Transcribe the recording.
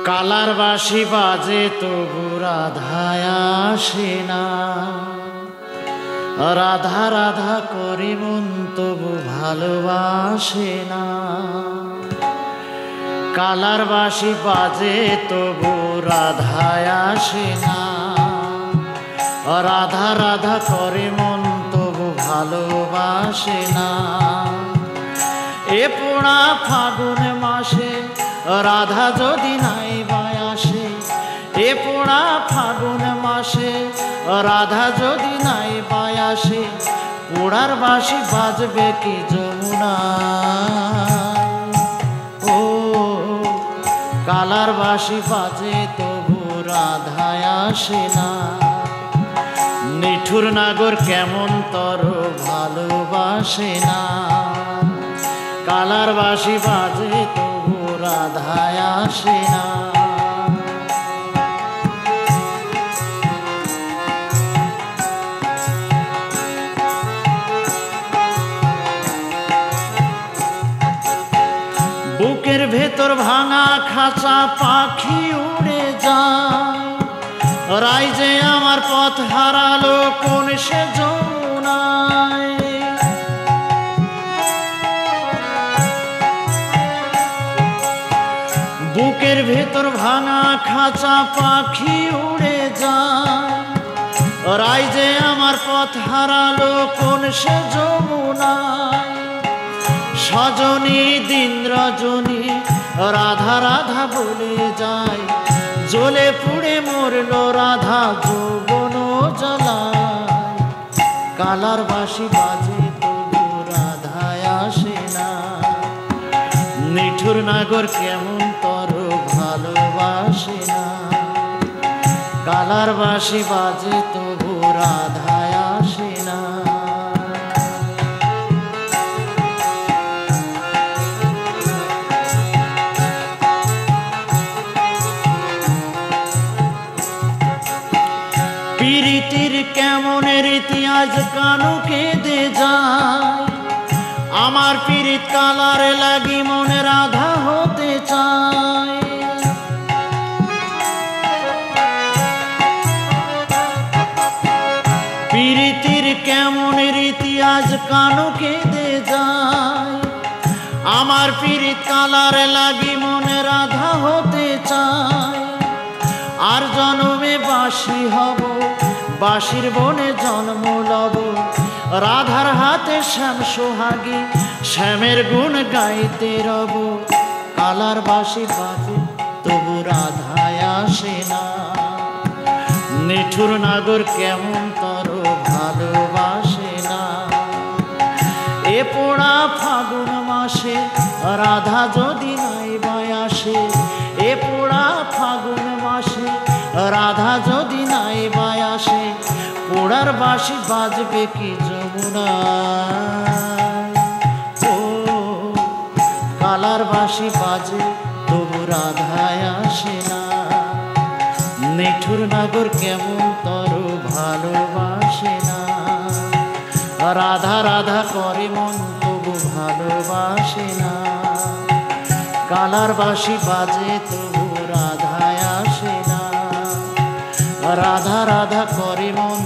Colour বাঁশি বাজে তবু রাধায় আসে না, রাধা রাধা করে মন তবু ভালোবাসে না। কালার বাঁশি বাজে তবু রাধায় আসে না, রাধা রাধা করে মন তবু ভালোবাসে না। এ পোড়া ফাগুন মাসে রাধা যদি নাই বায়াসে, এ পোড়া ফাগুন মাসে রাধা যদি নাই বায়াসে, পোড়ার বাঁশি বাজবে কি যমুনা। ও কালার বাঁশি বাজে তবু রাধায় আসে না। নিঠুর নাগর কেমন তর ভালোবাসে না, কালার বাঁশি বাজে তবু রাধায় আসে না। বুকের ভেতর ভাঙা খাঁচা পাখি উড়ে যায়, রাইজে আমার পথ হারালো কোন সে যমুনায়। বুকের ভেতর ভাঙা খাঁচা পাখি উড়ে যায়, রাইজে আমার পথ হারালো কোন সে যমুনায়। সজনী দিন রজনী রাধা রাধা বলে যায়, জ্বলে পুড়ে মরল রাধা যৌবন জ্বালায়। কালার বাঁশি বাজে তবু রাধায় আসে না, নিঠুর নাগর কেমন তর ভালোবাসে না। কালার বাঁশি বাজে তবু রাধায় আসে না। পীরিতির কেমন রীতি আজ কানু কেঁদে যায়, আমার পীরিত কালারে লাগি মনে রাধা হতে চায়। পীরিতির কেমন রীতি আজ কানু কেঁদে যায়, আমার পীরিত কালারে লাগি মনে রাধা হতে চায়। আর জন্মে বাঁশি হব, বাঁশির বনে জন্ম লব, রাধার হাতে শ্যাম সোহাগী শ্যামের গুণ গাইতে রব। কালার বাঁশি বাজে তবু রাধায় আসে না, নিঠুর নাগর কেমন তর ভালোবাসে না। এ পোড়া ফাগুন মাসে রাধা যদি নাই বায়াসে, এ পোড়া ফাগুন মাসে রাধা যদি নাই বায়াসে, পোড়ার বাঁশি বাজবে কি যমুনা। ও কালার বাঁশি বাজে তবু রাধায় আসে না, নিঠুর নাগর কেমন তর ভালোবাসে না। রাধা রাধা করে মন তবু ভালোবাসে না, কালার বাঁশি বাজে তবু রাধায় আসে না। রাধা রাধা করে মন